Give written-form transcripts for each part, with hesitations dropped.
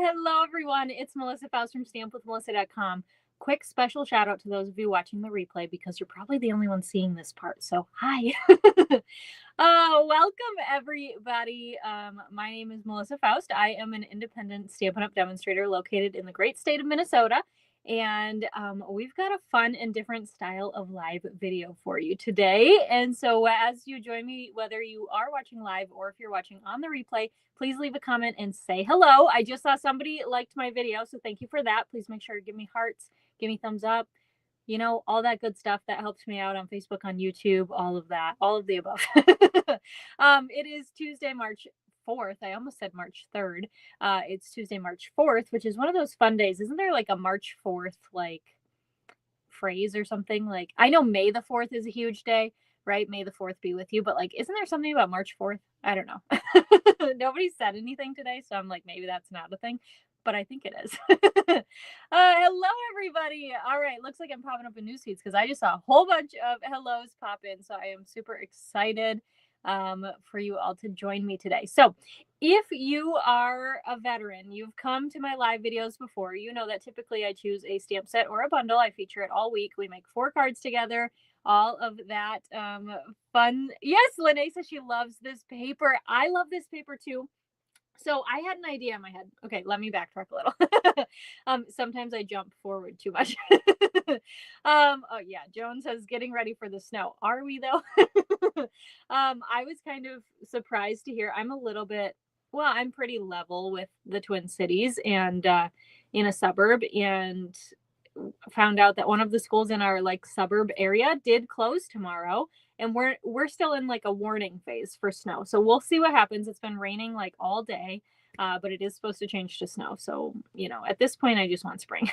Hello, everyone. It's Melissa Faust from stampwithmelissa.com. Quick special shout out to those of you watching the replay because you're probably the only one seeing this part. So, hi. Welcome, everybody. My name is Melissa Faust. I am an independent Stampin' Up! Demonstrator located in the great state of Minnesota. And we've got a fun and different style of live video for you today. And so as you join me, whether you are watching live or if you're watching on the replay, please leave a comment and say hello. I just saw somebody liked my video, so thank you for that. Please make sure to give me hearts, give me thumbs up, you know, all that good stuff that helps me out on Facebook, on YouTube, all of that, all of the above. It is Tuesday, March 4th. I almost said March 3rd. It's Tuesday, March 4th, which is one of those fun days. Isn't there like a March 4th like phrase or something? Like, I know May the 4th is a huge day, right? May the 4th be with you, but like, isn't there something about March 4th? I don't know. Nobody said anything today, so I'm like, maybe that's not a thing, but I think it is. Hello, everybody. All right, looks like I'm popping up in news feeds because I just saw a whole bunch of hellos pop in, so I am super excited for you all to join me today. So if you are a veteran, you've come to my live videos before, you know that typically I choose a stamp set or a bundle. I feature it all week. We make 4 cards together, all of that fun. Yes, Lene says she loves this paper. I love this paper too. So I had an idea in my head. Okay, let me backtrack a little. Sometimes I jump forward too much. Oh yeah, Joan says getting ready for the snow. Are we though? I was kind of surprised to hear. I'm a little bit, well, I'm pretty level with the Twin Cities and in a suburb, and found out that one of the schools in our like suburb area did close tomorrow, and we're still in like a warning phase for snow. So we'll see what happens. It's been raining like all day, but it is supposed to change to snow. So, you know, at this point I just want spring.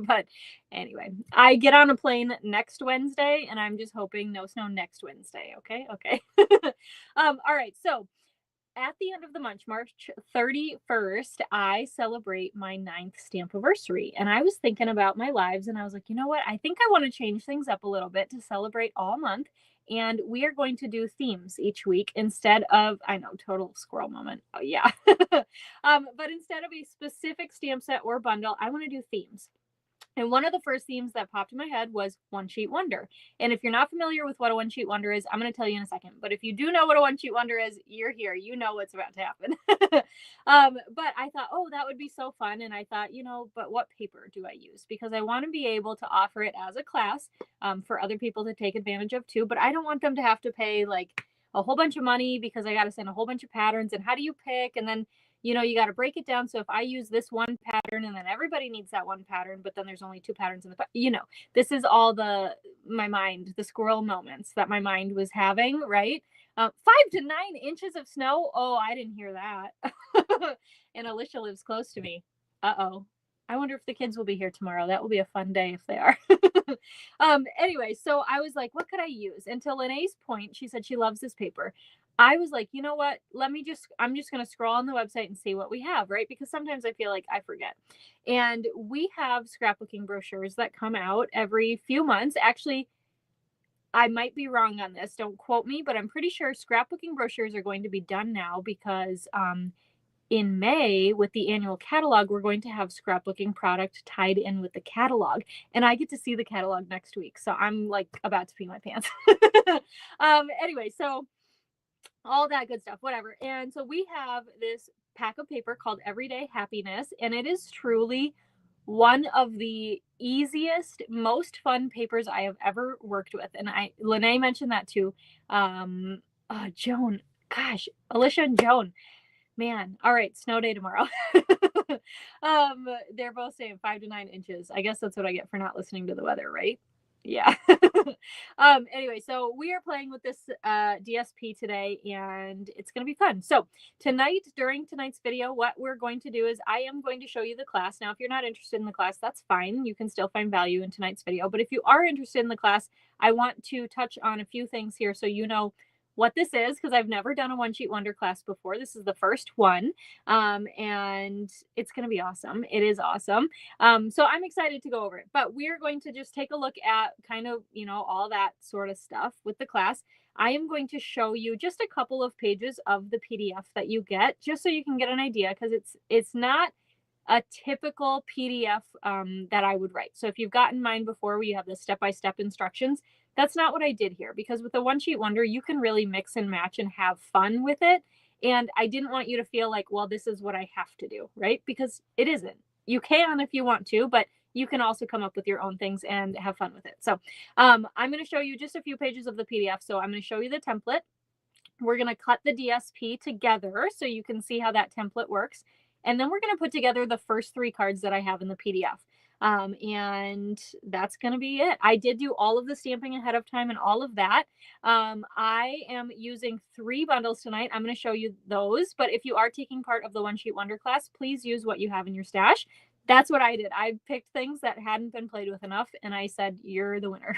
But anyway, I get on a plane next Wednesday and I'm just hoping no snow next Wednesday. Okay. All right. So at the end of the month, March 31st, I celebrate my 9th Stampiversary. And I was thinking about my lives and I was like, you know what? I think I want to change things up a little bit to celebrate all month. And we are going to do themes each week instead of, I know, total squirrel moment. Oh, yeah. But instead of a specific stamp set or bundle, I want to do themes. And one of the first themes that popped in my head was One Sheet Wonder. And if you're not familiar with what a One Sheet Wonder is, I'm going to tell you in a second. But if you do know what a One Sheet Wonder is, you're here. You know what's about to happen. But I thought, oh, that would be so fun. And I thought, you know, but what paper do I use? Because I want to be able to offer it as a class for other people to take advantage of too. But I don't want them to have to pay like a whole bunch of money because I got to send a whole bunch of patterns. And how do you pick? And then you know, you got to break it down. So if I use this one pattern and then everybody needs that one pattern, but then there's only 2 patterns in the, you know, this is all the squirrel moments that my mind was having, right? 5 to 9 inches of snow. Oh, I didn't hear that. And Alicia lives close to me. Uh-oh. I wonder if the kids will be here tomorrow. That will be a fun day if they are. Anyway, so I was like, what could I use? And to Lene's point, she said she loves this paper. I was like, you know what? I'm just going to scroll on the website and see what we have, right? Because sometimes I feel like I forget. And we have scrapbooking brochures that come out every few months. Actually, I might be wrong on this. Don't quote me, but I'm pretty sure scrapbooking brochures are going to be done now because in May with the annual catalog, we're going to have scrapbooking product tied in with the catalog. And I get to see the catalog next week. So I'm like about to pee my pants. Anyway, so all that good stuff, whatever. And so we have this pack of paper called Everyday Happiness, and it is truly one of the easiest, most fun papers I have ever worked with. And Lene mentioned that too. Joan, gosh, Alicia and Joan, man. All right, snow day tomorrow. They're both saying 5 to 9 inches. I guess that's what I get for not listening to the weather, right? Yeah. Anyway, so we are playing with this DSP today and it's going to be fun. So tonight, during tonight's video, what we're going to do is I am going to show you the class. Now, if you're not interested in the class, that's fine. You can still find value in tonight's video. But if you are interested in the class, I want to touch on a few things here so you know what this is, because I've never done a One Sheet Wonder class before. This is the first one, and it's going to be awesome. It is awesome. So I'm excited to go over it, but we're going to just take a look at kind of, you know, all that sort of stuff with the class. I am going to show you just a couple of pages of the PDF that you get, just so you can get an idea, because it's not a typical PDF that I would write. So if you've gotten mine before where you have the step-by-step instructions, that's not what I did here, because with the One Sheet Wonder, you can really mix and match and have fun with it. And I didn't want you to feel like, well, this is what I have to do, right? Because it isn't. You can if you want to, but you can also come up with your own things and have fun with it. So I'm going to show you just a few pages of the PDF. So I'm going to show you the template. We're going to cut the DSP together so you can see how that template works. And then we're going to put together the first 3 cards that I have in the PDF. And that's going to be it. I did do all of the stamping ahead of time and all of that. I am using 3 bundles tonight. I'm going to show you those. But if you are taking part of the One Sheet Wonder class, please use what you have in your stash. That's what I did. I picked things that hadn't been played with enough, and I said, you're the winner.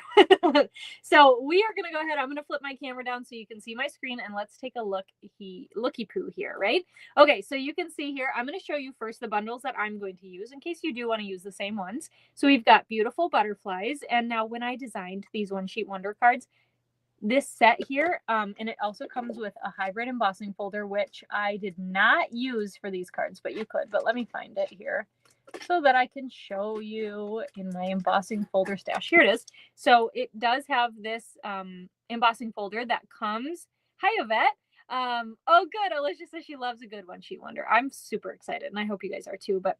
So we are going to go ahead. I'm going to flip my camera down so you can see my screen, and let's take a looky-poo here, right? Okay, so you can see here, I'm going to show you first the bundles that I'm going to use in case you do want to use the same ones. So we've got beautiful butterflies, and now when I designed these One Sheet Wonder cards, this set here, and it also comes with a hybrid embossing folder, which I did not use for these cards, but you could. But let me find it here so that I can show you in my embossing folder stash. Here it is. So it does have this embossing folder that comes. Hi, Yvette. Oh, good. Alicia says she loves a good One Sheet Wonder. I'm super excited, and I hope you guys are too. But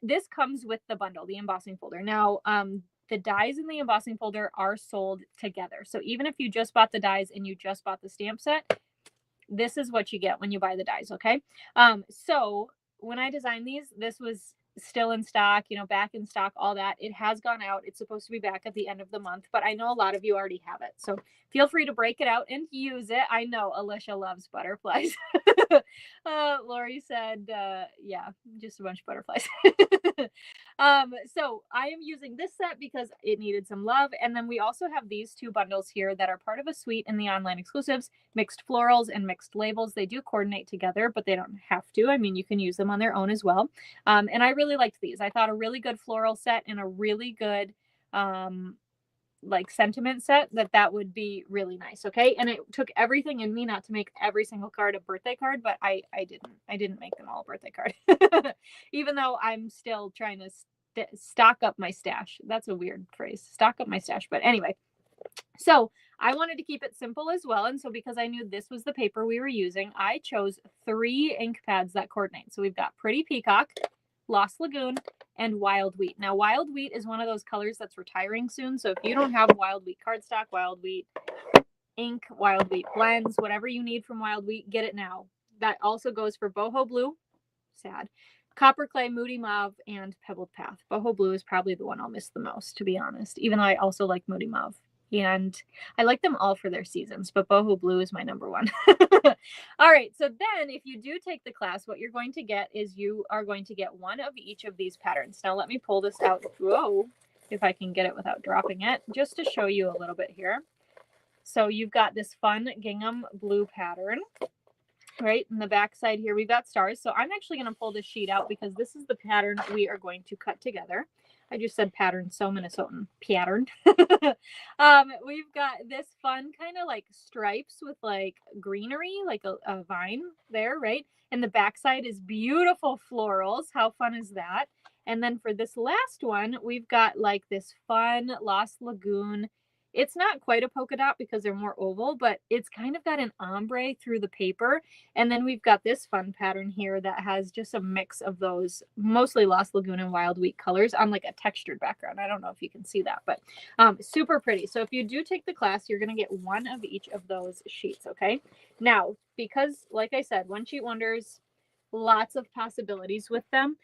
this comes with the bundle, the embossing folder. Now, the dies in the embossing folder are sold together. So even if you just bought the dies and you just bought the stamp set, this is what you get when you buy the dies, okay? So when I designed these, this was still in stock, you know, back in stock, all that. It has gone out. It's supposed to be back at the end of the month, but I know a lot of you already have it. So feel free to break it out and use it. I know Alicia loves butterflies. Lori said, yeah, just a bunch of butterflies. So I am using this set because it needed some love. And then we also have these 2 bundles here that are part of a suite in the online exclusives, mixed florals and mixed labels. They do coordinate together, but they don't have to. I mean, you can use them on their own as well. And I really liked these. I thought a really good floral set and a really good like sentiment set that would be really nice. Okay. And it took everything in me not to make every single card a birthday card, but I didn't make them all a birthday card, even though I'm still trying to stock up my stash. That's a weird phrase, stock up my stash. But anyway, so I wanted to keep it simple as well. And so because I knew this was the paper we were using, I chose 3 ink pads that coordinate. So we've got Pretty Peacock, Lost Lagoon, and Wild Wheat. Now, Wild Wheat is one of those colors that's retiring soon. So if you don't have Wild Wheat cardstock, Wild Wheat ink, Wild Wheat blends, whatever you need from Wild Wheat, get it now. That also goes for Boho Blue, sad, Copper Clay, Moody Mauve, and Pebbled Path. Boho Blue is probably the one I'll miss the most, to be honest, even though I also like Moody Mauve. And I like them all for their seasons, but Boho Blue is my number one. All right, so then if you do take the class, what you're going to get is you are going to get one of each of these patterns. Now let me pull this out. Whoa, if I can get it without dropping it, just to show you a little bit here. So you've got this fun gingham blue pattern. Right, in the back side here, we've got stars. So I'm actually going to pull this sheet out because this is the pattern we are going to cut together. I just said pattern, so Minnesotan, pattern. We've got this fun kind of like stripes with like greenery, like a vine there, right? And the back side is beautiful florals. How fun is that? And then for this last one, we've got like this fun Lost Lagoon. It's not quite a polka dot because they're more oval, but it's kind of got an ombre through the paper. And then we've got this fun pattern here that has just a mix of those mostly Lost Lagoon and Wild Wheat colors on like a textured background. I don't know if you can see that, but super pretty. So if you do take the class, you're going to get one of each of those sheets. Okay. Now, because like I said, One Sheet Wonders, lots of possibilities with them.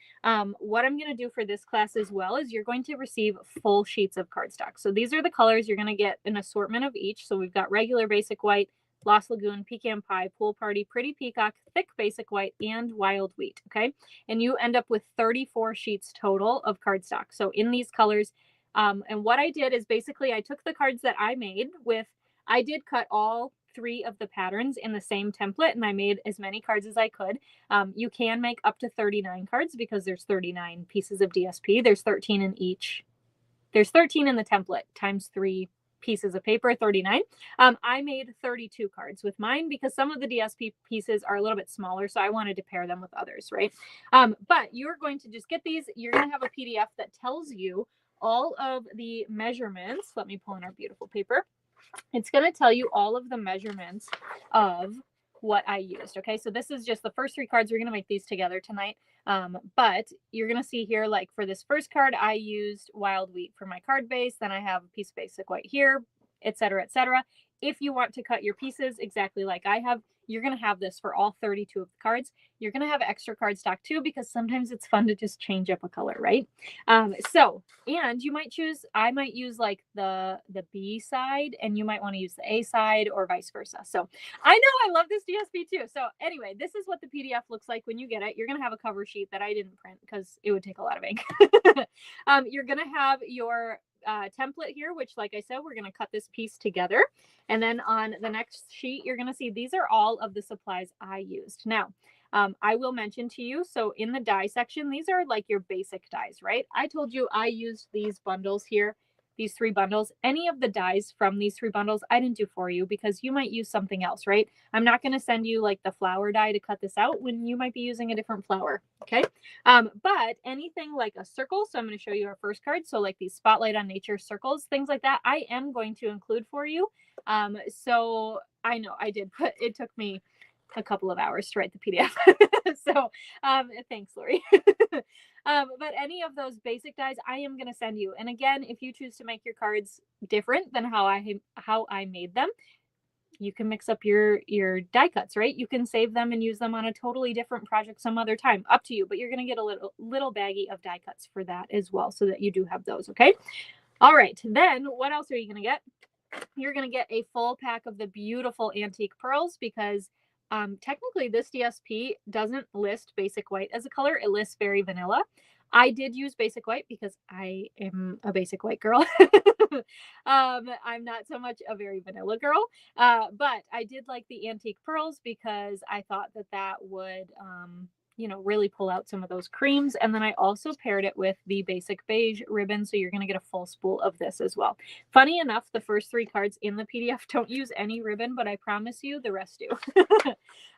What I'm going to do for this class as well is you're going to receive full sheets of cardstock. So these are the colors. You're going to get an assortment of each. So we've got regular basic white, Lost Lagoon, Pecan Pie, Pool Party, Pretty Peacock, Thick Basic White, and Wild Wheat. Okay. And you end up with 34 sheets total of cardstock. So in these colors, and what I did is basically I took the cards that I made with, I did cut all 3 of the patterns in the same template, and I made as many cards as I could. You can make up to 39 cards because there's 39 pieces of DSP. There's 13 in each. There's 13 in the template times 3 pieces of paper, 39. I made 32 cards with mine because some of the DSP pieces are a little bit smaller, so I wanted to pair them with others, right? But you're going to just get these. You're going to have a PDF that tells you all of the measurements. Let me pull in our beautiful paper. It's going to tell you all of the measurements of what I used. Okay, so this is just the first 3 cards. We're going to make these together tonight. But you're going to see here, like for this first card, I used wild wheat for my card base. Then I have a piece of basic white here, etc., etc. If you want to cut your pieces exactly like I have, you're going to have this for all 32 of the cards. You're going to have extra cardstock too, because sometimes it's fun to just change up a color, right? And you might choose, I might use like the B side, and you might want to use the A side, or vice versa. So I know I love this DSP too. So anyway, this is what the PDF looks like when you get it. You're going to have a cover sheet that I didn't print because it would take a lot of ink. You're going to have your template here, which, like I said, we're going to cut this piece together. And then on the next sheet, you're going to see these are all of the supplies I used. Now, I will mention to you, so in the die section, these are like your basic dies, right? I told you I used these bundles here, these 3 bundles. Any of the dies from these 3 bundles, I didn't do for you because you might use something else, right? I'm not going to send you like the flower die to cut this out when you might be using a different flower, okay? But anything like a circle, so I'm going to show you our first card. So like these Spotlight on Nature circles, things like that, I am going to include for you. So I know I did put, it took me a couple of hours to write the PDF. So thanks, Lori. But any of those basic dies, I am going to send you. And again, if you choose to make your cards different than how I made them, you can mix up your die cuts, right? You can save them and use them on a totally different project some other time. Up to you, but you're going to get a little baggie of die cuts for that as well, so that you do have those, okay? All right, then what else are you going to get? You're going to get a full pack of the beautiful antique pearls, because technically this DSP doesn't list basic white as a color. It lists berry vanilla. I did use basic white because I am a basic white girl. I'm not so much a very vanilla girl, but I did like the antique pearls because I thought that that would, you know, really pull out some of those creams. And then I also paired it with the basic beige ribbon. So you're going to get a full spool of this as well. Funny enough, the first 3 cards in the PDF don't use any ribbon, but I promise you the rest do.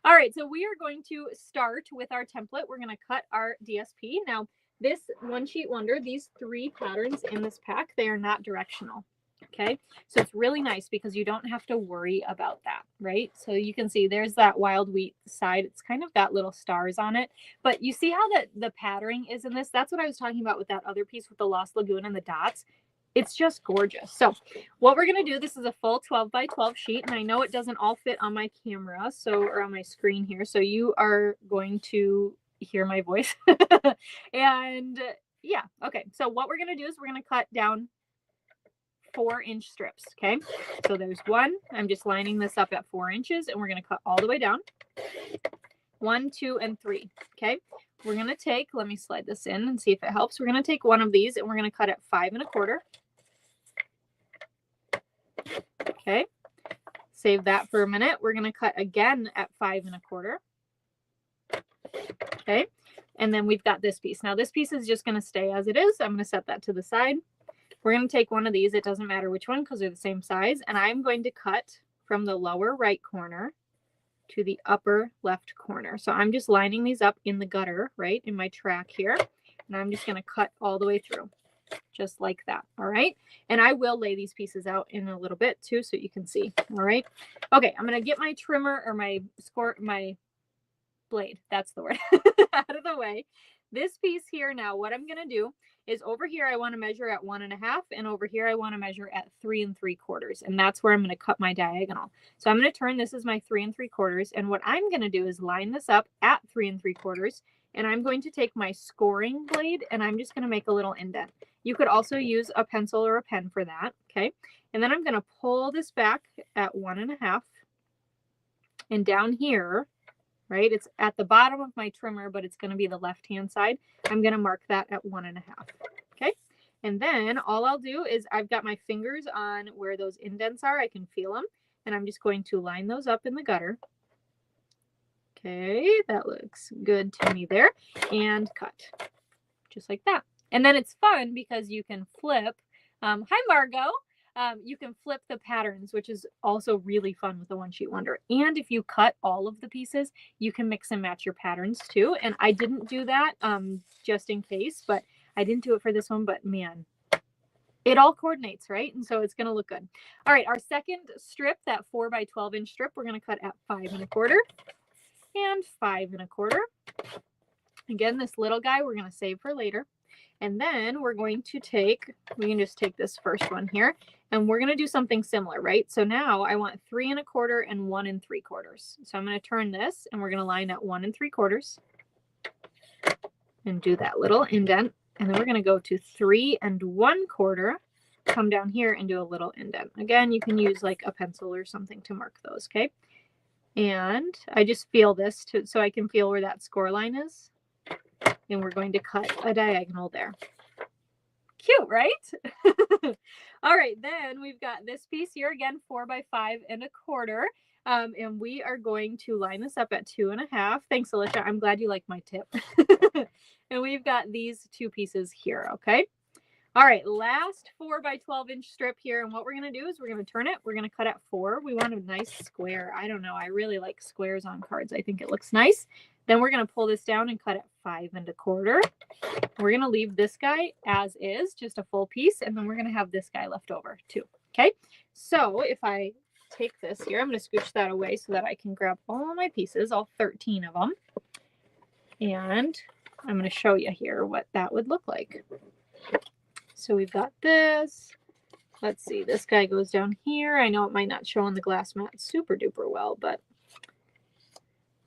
All right. So we are going to start with our template. We're going to cut our DSP. Now, this One Sheet Wonder, these 3 patterns in this pack, they are not directional. Okay, so it's really nice because you don't have to worry about that, right? So you can see there's that wild wheat side. It's kind of got little stars on it, but you see how the patterning is in this? That's what I was talking about with that other piece with the Lost Lagoon and the dots. It's just gorgeous. So what we're going to do, this is a full 12 by 12 sheet, and I know it doesn't all fit on my camera, or on my screen here, so you are going to hear my voice. And yeah, okay, so what we're going to do is we're going to cut down 4-inch strips. Okay, so there's 1. I'm just lining this up at 4 inches, and we're going to cut all the way down. 1, 2, and 3. Okay, we're going to take, let me slide this in and see if it helps. We're going to take one of these, and we're going to cut at 5 1/4. Okay, save that for a minute. We're going to cut again at 5 1/4. Okay, and then we've got this piece. Now this piece is just going to stay as it is. I'm going to set that to the side. We're going to take one of these. It doesn't matter which one because they're the same size. And I'm going to cut from the lower right corner to the upper left corner. So I'm just lining these up in the gutter, right, in my track here. And I'm just going to cut all the way through, just like that. All right. And I will lay these pieces out in a little bit too, so you can see. All right. Okay. I'm going to get my trimmer, or my blade. That's the word. Out of the way. This piece here now, what I'm going to do is over here, I want to measure at 1 1/2, and over here, I want to measure at 3 3/4. And that's where I'm going to cut my diagonal. So I'm going to turn this as my 3 3/4. And what I'm going to do is line this up at 3 3/4. And I'm going to take my scoring blade, and I'm just going to make a little indent. You could also use a pencil or a pen for that. Okay. And then I'm going to pull this back at 1 1/2. And down here, right, it's at the bottom of my trimmer, but it's going to be the left-hand side. I'm going to mark that at 1 1/2. Okay. And then all I'll do is I've got my fingers on where those indents are. I can feel them. And I'm just going to line those up in the gutter. Okay. That looks good to me there. And cut. Just like that. And then it's fun because you can flip. Hi, Margot. You can flip the patterns, which is also really fun with a one sheet wonder. And if you cut all of the pieces, you can mix and match your patterns too. And I didn't do that just in case, but I didn't do it for this one, but man, it all coordinates, right? And so it's going to look good. All right, our second strip, that 4 by 12 inch strip, we're going to cut at 5 1/4 and 5 1/4. Again, this little guy we're going to save for later. And then we're going to we can just take this first one here, and we're going to do something similar, right? So now I want 3 1/4 and 1 3/4. So I'm going to turn this, and we're going to line at 1 3/4 and do that little indent. And then we're going to go to 3 1/4, come down here and do a little indent. Again, you can use like a pencil or something to mark those, okay? And I just feel this so I can feel where that score line is. And we're going to cut a diagonal there. Cute, right? All right, then we've got this piece here, again, 4 by 5 1/4. And we are going to line this up at 2 1/2. Thanks, Alicia. I'm glad you like my tip. And we've got these two pieces here, okay? All right, last 4 by 12 inch strip here. And what we're going to do is we're going to turn it. We're going to cut at 4. We want a nice square. I don't know. I really like squares on cards. I think it looks nice. Then we're going to pull this down and cut at 5 1/4. We're going to leave this guy as is, just a full piece. And then we're going to have this guy left over too. Okay. So if I take this here, I'm going to scooch that away so that I can grab all of my pieces, all 13 of them. And I'm going to show you here what that would look like. So we've got this. Let's see, this guy goes down here. I know it might not show on the glass mat super duper well, but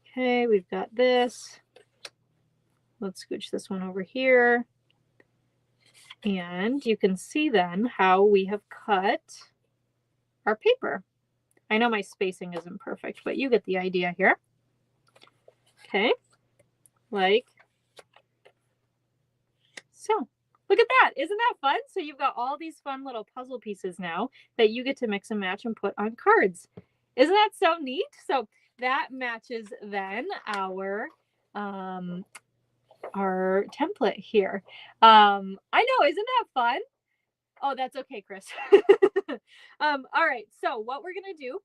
okay, we've got this. Let's scooch this one over here. And you can see then how we have cut our paper. I know my spacing isn't perfect, but you get the idea here. Okay, like so. Look at that. Isn't that fun? So you've got all these fun little puzzle pieces now that you get to mix and match and put on cards. Isn't that so neat? So that matches then our template here. I know, isn't that fun? Oh, that's okay, Chris. All right, so what we're going to do,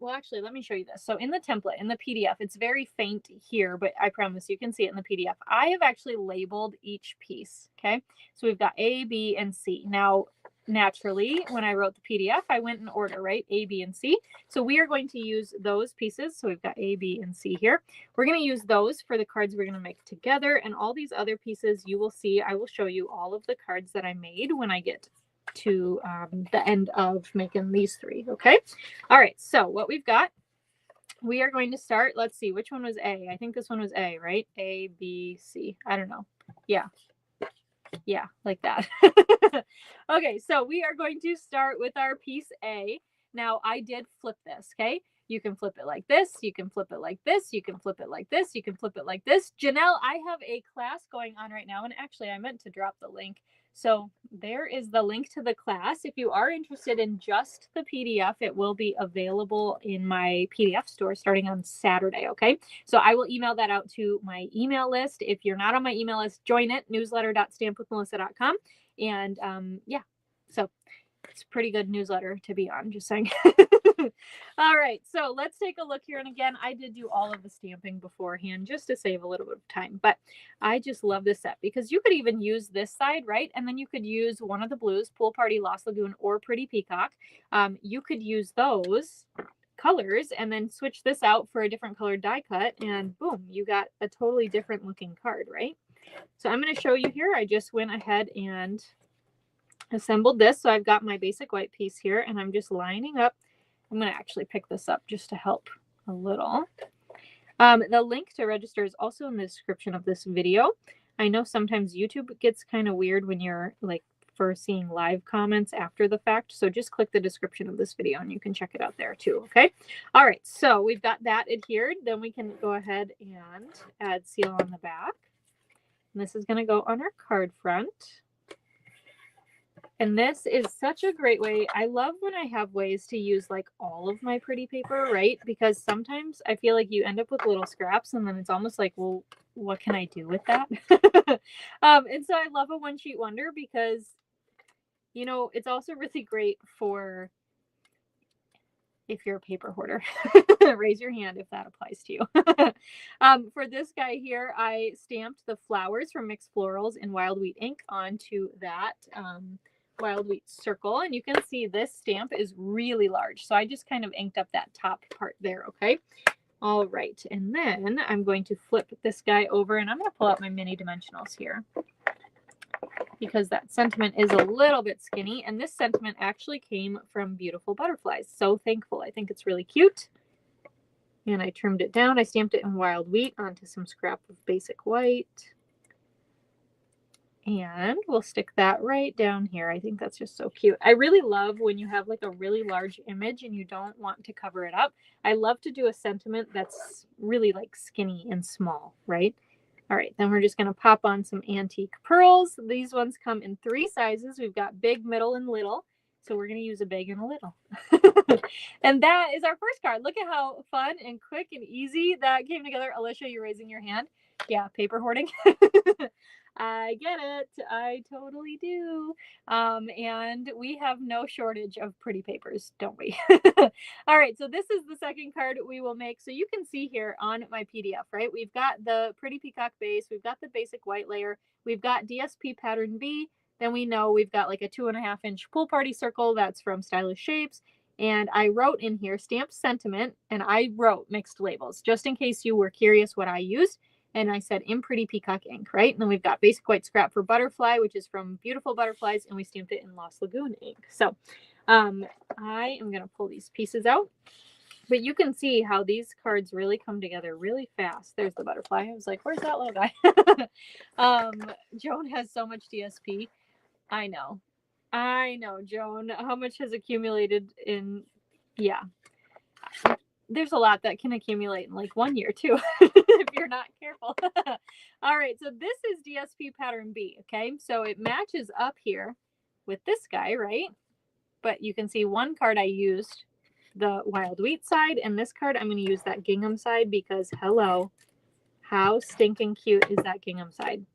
well, actually, let me show you this. So in the template, in the PDF, it's very faint here, but I promise you can see it in the PDF. I have actually labeled each piece, okay? So we've got A, B, and C. Now, naturally, when I wrote the PDF, I went in order, right? A, B, and C. So we are going to use those pieces. So we've got A, B, and C here. We're going to use those for the cards we're going to make together. And all these other pieces you will see, I will show you all of the cards that I made when I get to the end of making these three, okay? All right, so what we've got, we are going to start, let's see, which one was A? I think this one was A, right? A, B, C. I don't know. Yeah, like that. Okay, so we are going to start with our piece A. Now, I did flip this, okay? You can flip it like this. You can flip it like this. You can flip it like this. You can flip it like this. Janelle, I have a class going on right now, and actually I meant to drop the link. So there is the link to the class. If you are interested in just the PDF, it will be available in my PDF store starting on Saturday, okay? So I will email that out to my email list. If you're not on my email list, join it, newsletter.stampwithmelissa.com. And yeah, so it's a pretty good newsletter to be on, just saying. All right, so let's take a look here. And again, I did do all of the stamping beforehand just to save a little bit of time, but I just love this set because you could even use this side, right? And then you could use one of the blues, Pool Party, Lost Lagoon, or Pretty Peacock. You could use those colors and then switch this out for a different colored die cut, and boom, you got a totally different looking card, right? So I'm going to show you here. I just went ahead and assembled this. So I've got my basic white piece here, and I'm just lining up. I'm going to actually pick this up just to help a little. The link to register is also in the description of this video. I know sometimes YouTube gets kind of weird when you're like for seeing live comments after the fact. So just click the description of this video and you can check it out there too. Okay. All right. So we've got that adhered. Then we can go ahead and add seal on the back. And this is going to go on our card front. And this is such a great way. I love when I have ways to use like all of my pretty paper, right? Because sometimes I feel like you end up with little scraps and then it's almost like, well, what can I do with that? And so I love a one sheet wonder because You know, it's also really great for if you're a paper hoarder. Raise your hand if that applies to you. For this guy here, I stamped the flowers from Mixed Florals in Wild Wheat ink onto that Wild Wheat circle. And you can see this stamp is really large. So I just kind of inked up that top part there, okay? All right, and then I'm going to flip this guy over, and I'm going to pull out my mini dimensionals here because that sentiment is a little bit skinny, and this sentiment actually came from Beautiful Butterflies. So thankful. I think it's really cute. And I trimmed it down. I stamped it in Wild Wheat onto some scrap of Basic White. And we'll stick that right down here. I think that's just so cute. I really love when you have like a really large image and you don't want to cover it up. I love to do a sentiment that's really like skinny and small, right? All right, then we're just going to pop on some antique pearls. These ones come in 3 sizes. We've got big, middle, and little. So we're going to use a big and a little. And that is our first card. Look at how fun and quick and easy that came together. Alicia, you're raising your hand. Yeah, paper hoarding. I get it. I totally do. And we have no shortage of pretty papers, don't we? All right, so this is the second card we will make. So you can see here on my PDF, right? We've got the Pretty Peacock base. We've got the basic white layer. We've got DSP pattern B. Then we know we've got like a 2.5-inch pool party circle. That's from Stylish Shapes. And I wrote in here stamped sentiment, and I wrote mixed labels just in case you were curious what I used. And I said in Pretty Peacock ink, right? And then we've got Basic White Scrap for Butterfly, which is from Beautiful Butterflies, and we stamped it in Lost Lagoon ink. So I am going to pull these pieces out. But you can see how these cards really come together really fast. There's the butterfly. I was like, where's that little guy? Joan has so much DSP. I know, Joan. How much has accumulated in, yeah. There's a lot that can accumulate in like 1 year too, if you're not careful. All right, so this is DSP pattern B, okay? So it matches up here with this guy, right? But you can see one card I used the Wild Wheat side, and this card I'm going to use that gingham side because, hello, how stinking cute is that gingham side?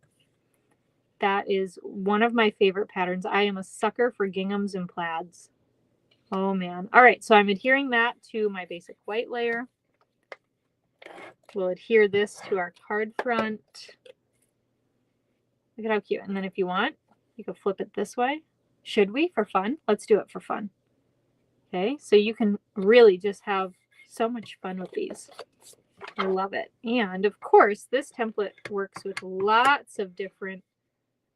That is one of my favorite patterns. I am a sucker for ginghams and plaids. Oh, man. All right, so I'm adhering that to my basic white layer. We'll adhere this to our card front. Look at how cute. And then if you want, you can flip it this way. Should we? For fun? Let's do it for fun. Okay, so you can really just have so much fun with these. I love it. And, of course, this template works with lots of different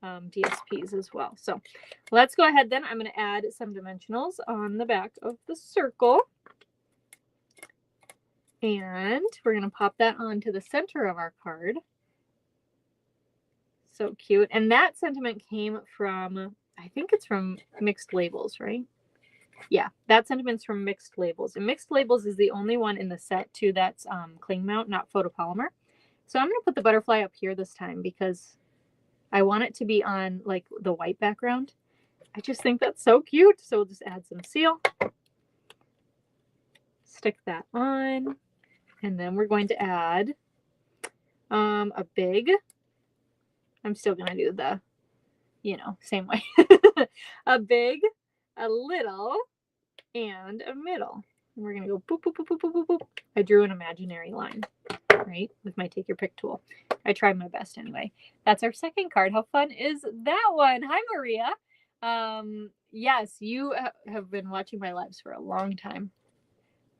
DSPs as well. So let's go ahead then. I'm going to add some dimensionals on the back of the circle. And we're going to pop that onto the center of our card. So cute. And that sentiment came from, I think it's from Mixed Labels, right? Yeah, that sentiment's from Mixed Labels. And Mixed Labels is the only one in the set too that's cling mount, not photopolymer. So I'm going to put the butterfly up here this time because I want it to be on like the white background. I just think that's so cute. So we'll just add some seal. Stick that on. And then we're going to add a big. I'm still going to do the, same way. A big, a little, and a middle. And we're going to go boop, boop, boop, boop, boop, boop, boop. I drew an imaginary line, right, with my Take Your Pick tool. I tried my best anyway. That's our second card. How fun is that one? Hi, Maria. Yes, you have been watching my lives for a long time.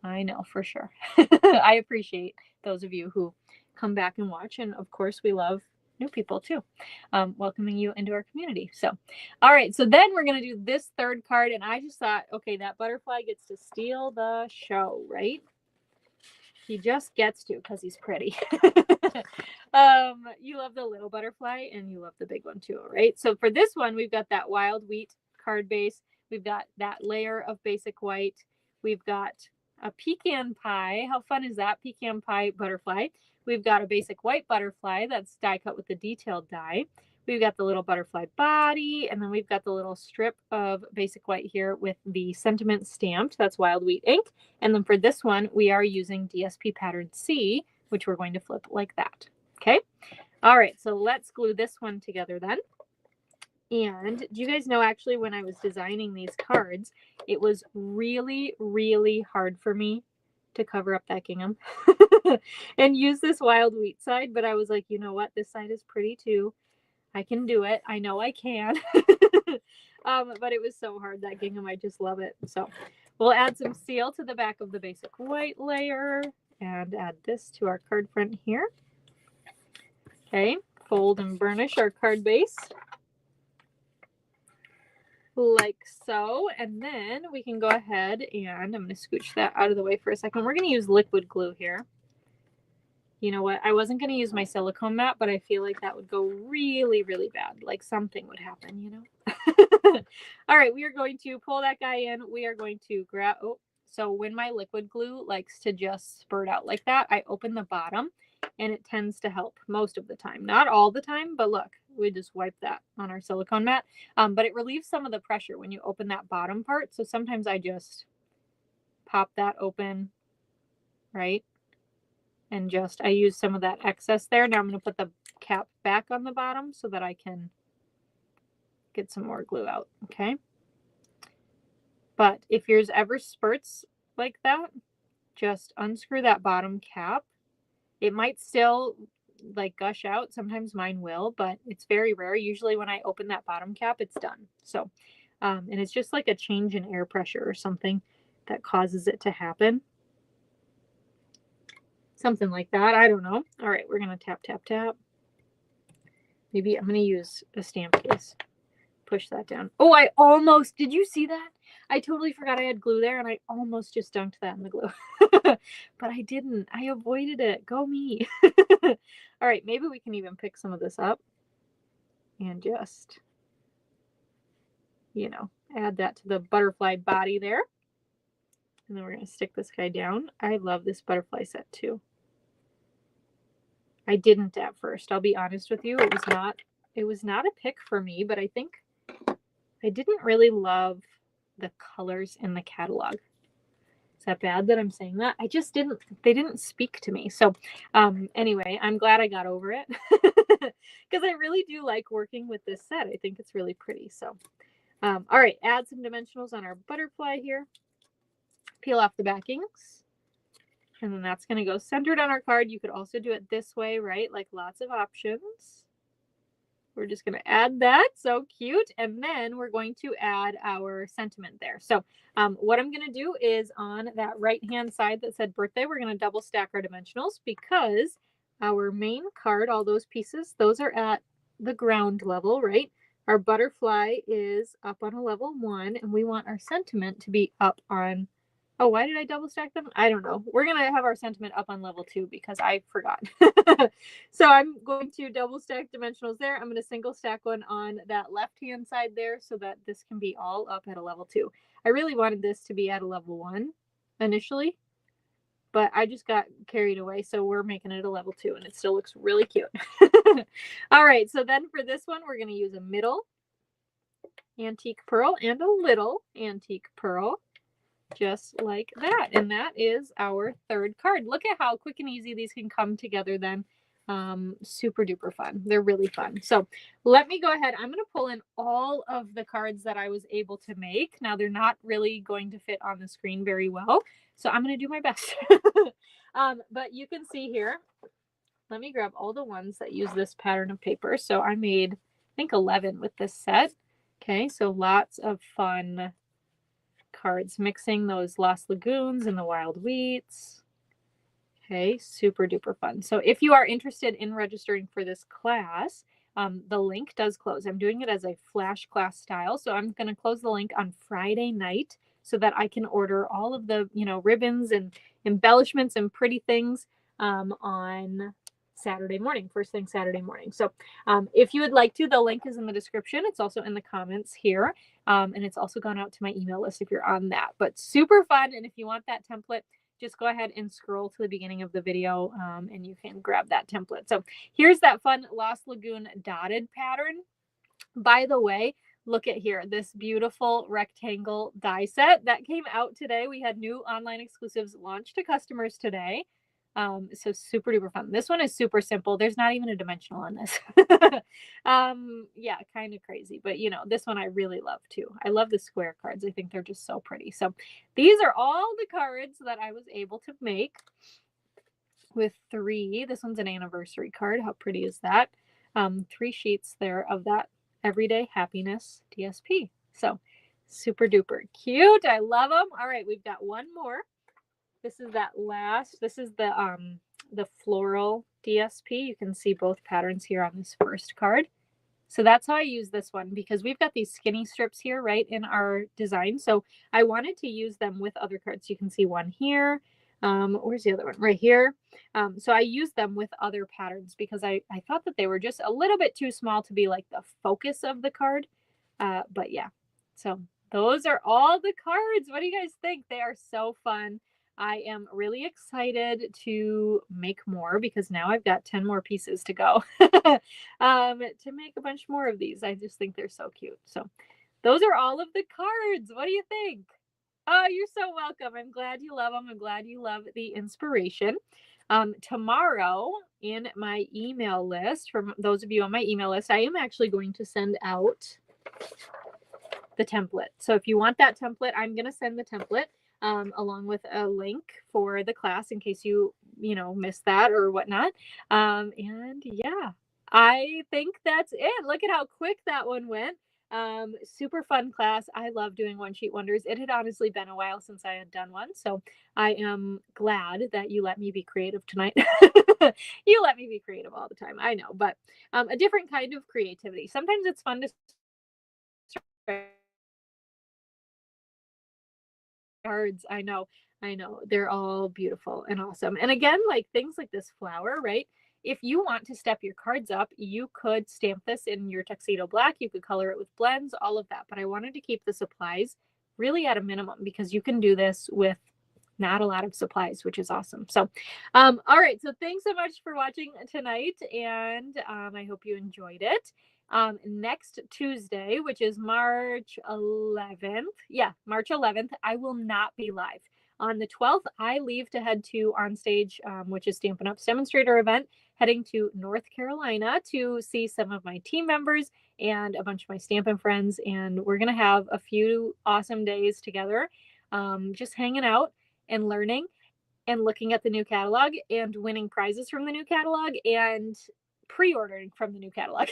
I know for sure. I appreciate those of you who come back and watch. And of course, we love new people too, welcoming you into our community. So, all right. So then we're going to do this third card. And I just thought, okay, that butterfly gets to steal the show, right? He just gets to because he's pretty. You love the little butterfly and you love the big one too, right? So for this one, we've got that Wild Wheat card base. We've got that layer of basic white. We've got a pecan pie. How fun is that? Pecan pie butterfly. We've got a basic white butterfly that's die cut with the detailed die. We've got the little butterfly body, and then we've got the little strip of basic white here with the sentiment stamped. That's Wild Wheat ink. And then for this one, we are using DSP pattern C, which we're going to flip like that. Okay. All right. So let's glue this one together then. And do you guys know, actually, when I was designing these cards, it was really, really hard for me to cover up that gingham and use this wild wheat side. But I was like, you know what? This side is pretty too. I can do it. I know I can. But it was so hard, that gingham. I just love it. So we'll add some seal to the back of the basic white layer and add this to our card front here. Okay, fold and burnish our card base like so. And then we can go ahead and I'm going to scooch that out of the way for a second. We're going to use liquid glue here. You know what? I wasn't going to use my silicone mat, but I feel like that would go really, really bad. Like something would happen, you know? All right, we are going to pull that guy in. We are going to grab, oh, so when my liquid glue likes to just spurt out like that, I open the bottom and it tends to help most of the time. Not all the time, but look, we just wipe that on our silicone mat. But it relieves some of the pressure when you open that bottom part. So sometimes I just pop that open, right? And just, I use some of that excess there. Now I'm going to put the cap back on the bottom so that I can get some more glue out, okay? But if yours ever spurts like that, just unscrew that bottom cap. It might still like gush out. Sometimes mine will, but it's very rare. Usually when I open that bottom cap, it's done. So, and it's just like a change in air pressure or something that causes it to happen. Something like that. I don't know. All right, we're going to tap, tap, tap. Maybe I'm going to use a stamp case. Push that down. Oh, I almost, did you see that? I totally forgot I had glue there and I almost just dunked that in the glue. But I didn't. I avoided it. Go me. All right, maybe we can even pick some of this up and just, you know, add that to the butterfly body there. And then we're going to stick this guy down. I love this butterfly set too. I didn't at first. I'll be honest with you. It was not a pick for me, but I think I didn't really love the colors in the catalog. Is that bad that I'm saying that? I just didn't, they didn't speak to me. So anyway, I'm glad I got over it because I really do like working with this set. I think it's really pretty. So, all right, add some dimensionals on our butterfly here. Peel off the backings. And then that's going to go centered on our card. You could also do it this way, right? Like lots of options. We're just going to add that. So cute. And then we're going to add our sentiment there. So what I'm going to do is on that right-hand side that said birthday, we're going to double stack our dimensionals because our main card, all those pieces, those are at the ground level, right? Our butterfly is up on a level 1, and we want our sentiment to be up on, oh, why did I double stack them? I don't know. We're going to have our sentiment up on level 2 because I forgot. So I'm going to double stack dimensionals there. I'm going to single stack one on that left-hand side there so that this can be all up at a level 2. I really wanted this to be at a level 1 initially, but I just got carried away. So we're making it a level 2 and it still looks really cute. All right. So then for this one, we're going to use a middle antique pearl and a little antique pearl. Just like that. And that is our third card. Look at how quick and easy these can come together then. Super duper fun. They're really fun. So let me go ahead. I'm going to pull in all of the cards that I was able to make. Now they're not really going to fit on the screen very well. So I'm going to do my best. But you can see here, let me grab all the ones that use this pattern of paper. So I made, I think 11 with this set. Okay. So lots of fun cards, mixing those Lost Lagoons and the Wild Wheats. Okay, super duper fun. So if you are interested in registering for this class, the link does close. I'm doing it as a flash class style. So I'm going to close the link on Friday night so that I can order all of the, you know, ribbons and embellishments and pretty things on Saturday morning, first thing Saturday morning. So if you would like to, the link is in the description. It's also in the comments here. And it's also gone out to my email list if you're on that. But super fun. And if you want that template, just go ahead and scroll to the beginning of the video and you can grab that template. So here's that fun Lost Lagoon dotted pattern. By the way, look at here, this beautiful rectangle die set that came out today. We had new online exclusives launched to customers today. So super duper fun. This one is super simple. There's not even a dimensional on this. Yeah, kind of crazy, but this one I really love too. I love the square cards. I think they're just so pretty. So these are all the cards that I was able to make with 3. This one's an anniversary card. How pretty is that? 3 sheets there of that Everyday Happiness DSP. So super duper cute. I love them. All right, we've got one more. This is that last. This is the floral DSP. You can see both patterns here on this first card. So that's how I use this one, because we've got these skinny strips here right in our design. So I wanted to use them with other cards. You can see one here. Where's the other one? Right here. So I used them with other patterns because I thought that they were just a little bit too small to be like the focus of the card. But yeah, so those are all the cards. What do you guys think? They are so fun. I am really excited to make more because now I've got 10 more pieces to go to make a bunch more of these. I just think they're so cute. So those are all of the cards. What do you think? Oh, you're so welcome. I'm glad you love them. I'm glad you love the inspiration. Tomorrow in my email list, for those of you on my email list, I am actually going to send out the template. So if you want that template, I'm going to send the template along with a link for the class in case you missed that or whatnot. And yeah, I think that's it. Look at how quick that one went. Super fun class. I love doing one sheet wonders. It had honestly been a while since I had done one, so I am glad that you let me be creative tonight. You let me be creative all the time, I know, but a different kind of creativity. Sometimes it's fun to cards. I know. They're all beautiful and awesome. And again, like things like this flower, right? If you want to step your cards up, you could stamp this in your tuxedo black. You could color it with blends, all of that. But I wanted to keep the supplies really at a minimum because you can do this with not a lot of supplies, which is awesome. So, all right. So thanks so much for watching tonight. And I hope you enjoyed it. Next Tuesday, which is March 11th. Yeah, March 11th, I will not be live. On the 12th, I leave to head to Onstage, which is Stampin' Up's demonstrator event, heading to North Carolina to see some of my team members and a bunch of my Stampin' friends. And we're going to have a few awesome days together, just hanging out and learning and looking at the new catalog and winning prizes from the new catalog and pre-ordering from the new catalog.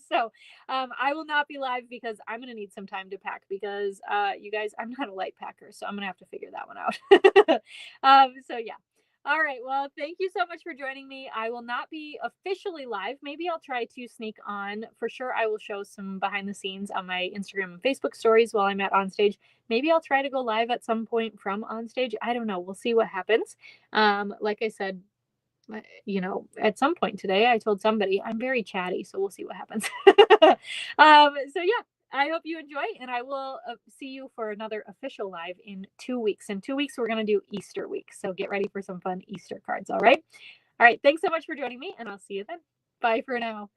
So I will not be live because I'm going to need some time to pack because you guys, I'm not a light packer, so I'm going to have to figure that one out. So yeah. All right. Well, thank you so much for joining me. I will not be officially live. Maybe I'll try to sneak on. For sure, I will show some behind the scenes on my Instagram and Facebook stories while I'm at Onstage. Maybe I'll try to go live at some point from Onstage. I don't know. We'll see what happens. Like I said, at some point today, I told somebody I'm very chatty, so we'll see what happens. So yeah, I hope you enjoy, and I will see you for another official live in 2 weeks. In 2 weeks, we're going to do Easter week, so get ready for some fun Easter cards. All right. Thanks so much for joining me, and I'll see you then. Bye for now.